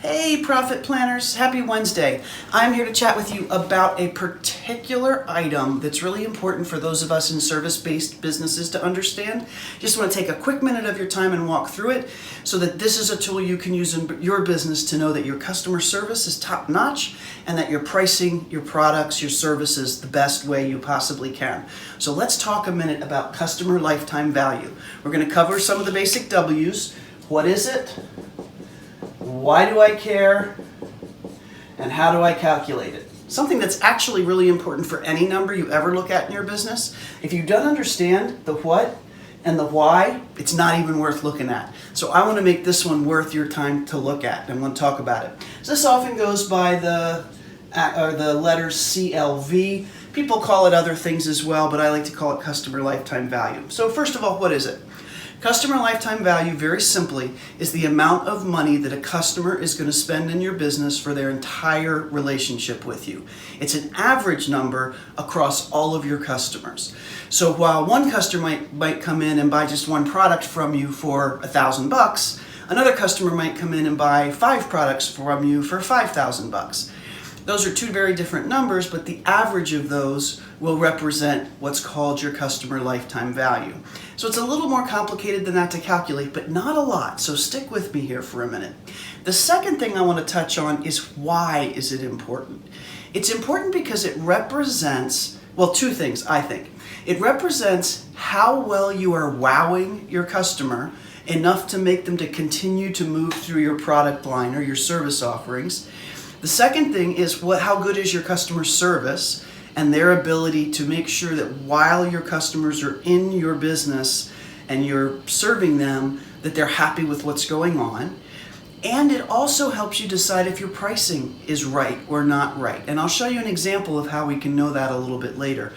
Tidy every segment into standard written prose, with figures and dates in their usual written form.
Hey Profit Planners, happy Wednesday. I'm here to chat with you about a particular item that's really important for those of us in service-based businesses to understand. Just want to take a quick minute of your time and walk through it so that this is a tool you can use in your business to know that your customer service is top-notch and that you're pricing your products, your services the best way you possibly can. So let's talk a minute about customer lifetime value. We're going to cover some of the basic W's. What is it? Why do I care? And how do I calculate it? Something that's actually really important for any number you ever look at in your business. If you don't understand the what and the why, it's not even worth looking at. So I want to make this one worth your time to look at and want to talk about it. So this often goes by the letters CLV. People call it other things as well, but I like to call it customer lifetime value. So first of all, what is it? Customer lifetime value, very simply, is the amount of money that a customer is going to spend in your business for their entire relationship with you. It's an average number across all of your customers. So while one customer might come in and buy just one product from you for $1,000, another customer might come in and buy 5 products from you for $5,000. Those are two very different numbers, but the average of those will represent what's called your customer lifetime value. So it's a little more complicated than that to calculate, but not a lot. So stick with me here for a minute. The second thing I want to touch on is why is it important? It's important because it represents, well, two things, I think. It represents how well you are wowing your customer enough to make them to continue to move through your product line or your service offerings. The second thing is how good is your customer service and their ability to make sure that while your customers are in your business and you're serving them, that they're happy with what's going on. And it also helps you decide if your pricing is right or not right. And I'll show you an example of how we can know that a little bit later.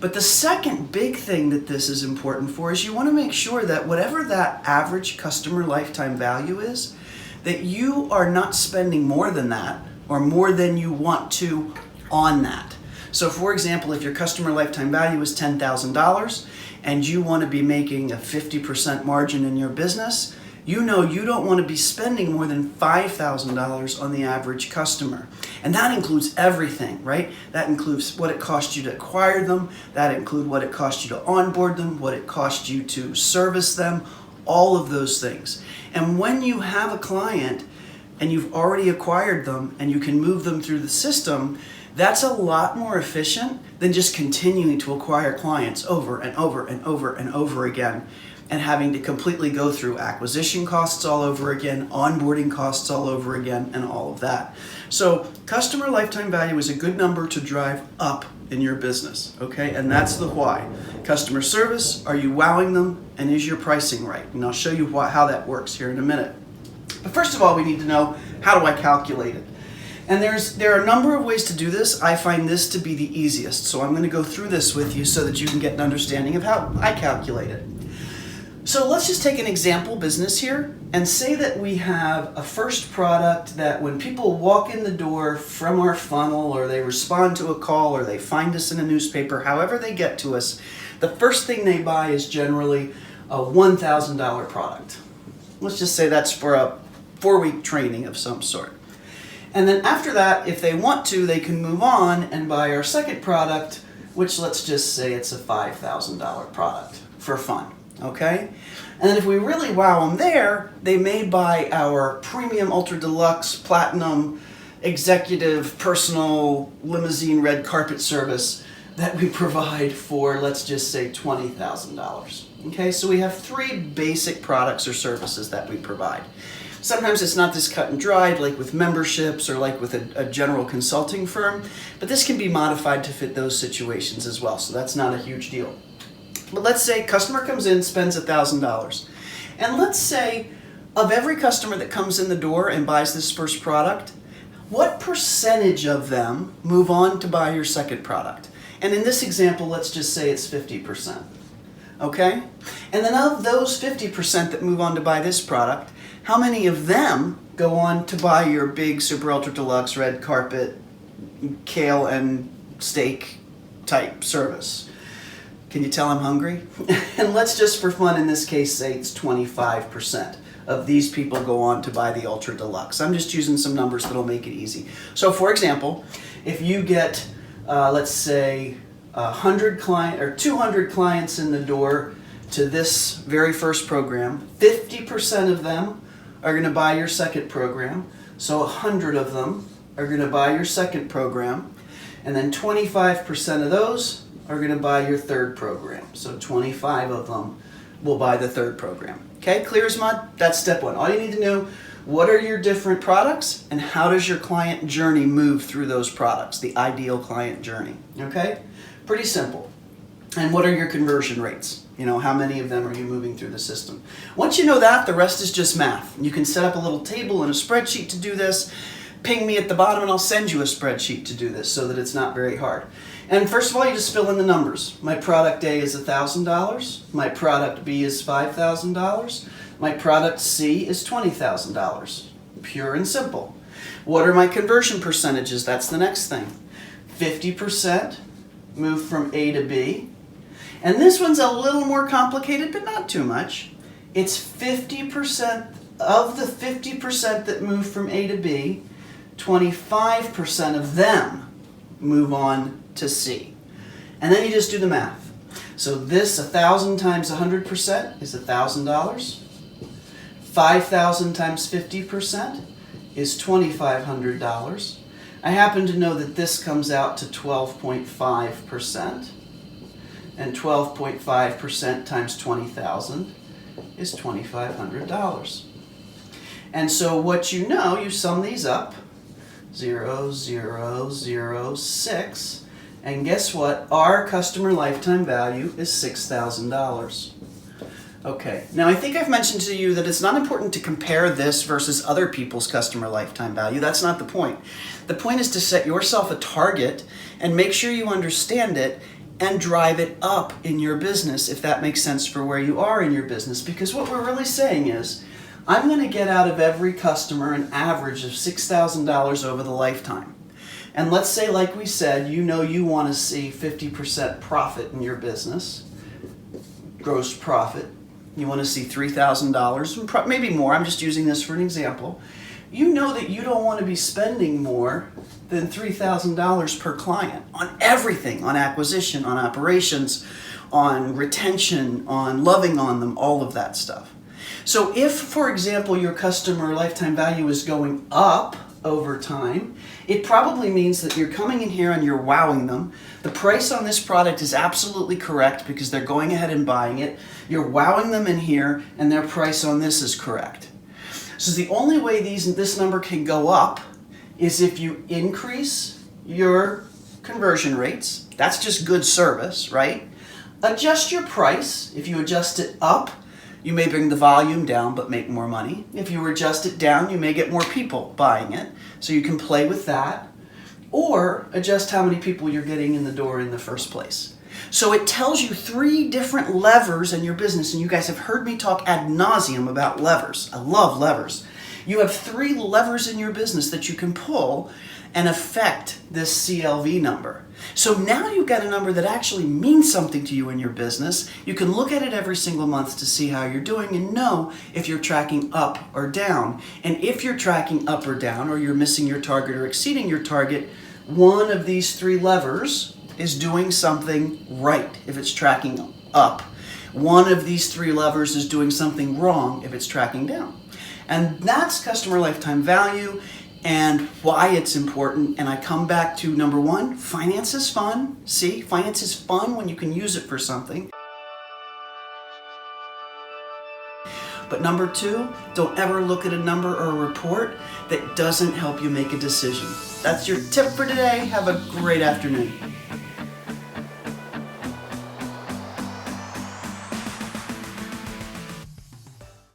But the second big thing that this is important for is you want to make sure that whatever that average customer lifetime value is, that you are not spending more than that or more than you want to on that. So for example, if your customer lifetime value is $10,000 and you want to be making a 50% margin in your business, you know you don't want to be spending more than $5,000 on the average customer. And that includes everything, right? That includes what it costs you to acquire them, that includes what it costs you to onboard them, what it costs you to service them, all of those things. And when you have a client and you've already acquired them and you can move them through the system, that's a lot more efficient than just continuing to acquire clients over and over and over and over again and having to completely go through acquisition costs all over again, onboarding costs all over again, and all of that. So customer lifetime value is a good number to drive up in your business, okay? And that's the why. Customer service, are you wowing them, and is your pricing right? And I'll show you how that works here in a minute. But first of all, we need to know, how do I calculate it? And there are a number of ways to do this. I find this to be the easiest. So I'm going to go through this with you so that you can get an understanding of how I calculate it. So let's just take an example business here and say that we have a first product that when people walk in the door from our funnel or they respond to a call or they find us in a newspaper, however they get to us, the first thing they buy is generally a $1,000 product. Let's just say that's for a 4-week training of some sort. And then after that, if they want to, they can move on and buy our second product, which let's just say it's a $5,000 product for fun, okay? And then if we really wow them there, they may buy our premium, ultra deluxe, platinum, executive, personal, limousine red carpet service that we provide for, let's just say, $20,000. Okay, so we have 3 basic products or services that we provide. Sometimes it's not this cut and dried, like with memberships or like with a general consulting firm, but this can be modified to fit those situations as well, so that's not a huge deal. But let's say customer comes in, spends $1,000, and let's say of every customer that comes in the door and buys this first product, what percentage of them move on to buy your second product? And in this example, let's just say it's 50%. Okay? And then of those 50% that move on to buy this product, how many of them go on to buy your big super ultra deluxe red carpet kale and steak type service? Can you tell I'm hungry? And let's just for fun in this case say it's 25% of these people go on to buy the Ultra Deluxe. I'm just using some numbers that'll make it easy. So for example, if you get, let's say, 100 client or 200 clients in the door to this very first program, 50% of them are going to buy your second program. So 100 of them are going to buy your second program, and then 25% of those are going to buy your third program. So 25 of them will buy the third program. Okay, clear as mud? That's step one. All you need to know, what are your different products and how does your client journey move through those products, the ideal client journey. Okay, pretty simple. And what are your conversion rates? You know, how many of them are you moving through the system? Once you know that, the rest is just math. You can set up a little table and a spreadsheet to do this. Ping me at the bottom and I'll send you a spreadsheet to do this so that it's not very hard. And first of all, you just fill in the numbers. My product A is $1,000. My product B is $5,000. My product C is $20,000. Pure and simple. What are my conversion percentages? That's the next thing. 50% move from A to B. And this one's a little more complicated, but not too much. It's 50% of the 50% that move from A to B, 25% of them move on to C. And then you just do the math. So this 1,000 times 100% is $1,000. 5,000 times 50% is $2,500. I happen to know that this comes out to 12.5%. And 12.5% times 20,000 is $2,500. And so what you know, you sum these up, 0, 0, 0, 6, and guess what? Our customer lifetime value is $6,000. Okay, now I think I've mentioned to you that it's not important to compare this versus other people's customer lifetime value. That's not the point. The point is to set yourself a target and make sure you understand it and drive it up in your business, if that makes sense for where you are in your business. Because what we're really saying is, I'm going to get out of every customer an average of $6,000 over the lifetime. And let's say, like we said, you know you want to see 50% profit in your business, gross profit. You want to see $3,000, maybe more. I'm just using this for an example. You know that you don't want to be spending more than $3,000 per client on everything, on acquisition, on operations, on retention, on loving on them, all of that stuff. So if, for example, your customer lifetime value is going up over time, it probably means that you're coming in here and you're wowing them. The price on this product is absolutely correct because they're going ahead and buying it. You're wowing them in here and their price on this is correct. So the only way this number can go up is if you increase your conversion rates. That's just good service, right? Adjust your price. If you adjust it up, you may bring the volume down but make more money. If you adjust it down, you may get more people buying it. So you can play with that. Or adjust how many people you're getting in the door in the first place. So it tells you 3 different levers in your business, and you guys have heard me talk ad nauseum about levers. I love levers. You have 3 levers in your business that you can pull and affect this CLV number. So now you've got a number that actually means something to you in your business. You can look at it every single month to see how you're doing and know if you're tracking up or down. And if you're tracking up or down, or you're missing your target or exceeding your target, one of these 3 levers is doing something right if it's tracking up. One of these 3 levers is doing something wrong if it's tracking down. And that's customer lifetime value and why it's important. And I come back to number 1, finance is fun. See, finance is fun when you can use it for something. But number 2, don't ever look at a number or a report that doesn't help you make a decision. That's your tip for today. Have a great afternoon.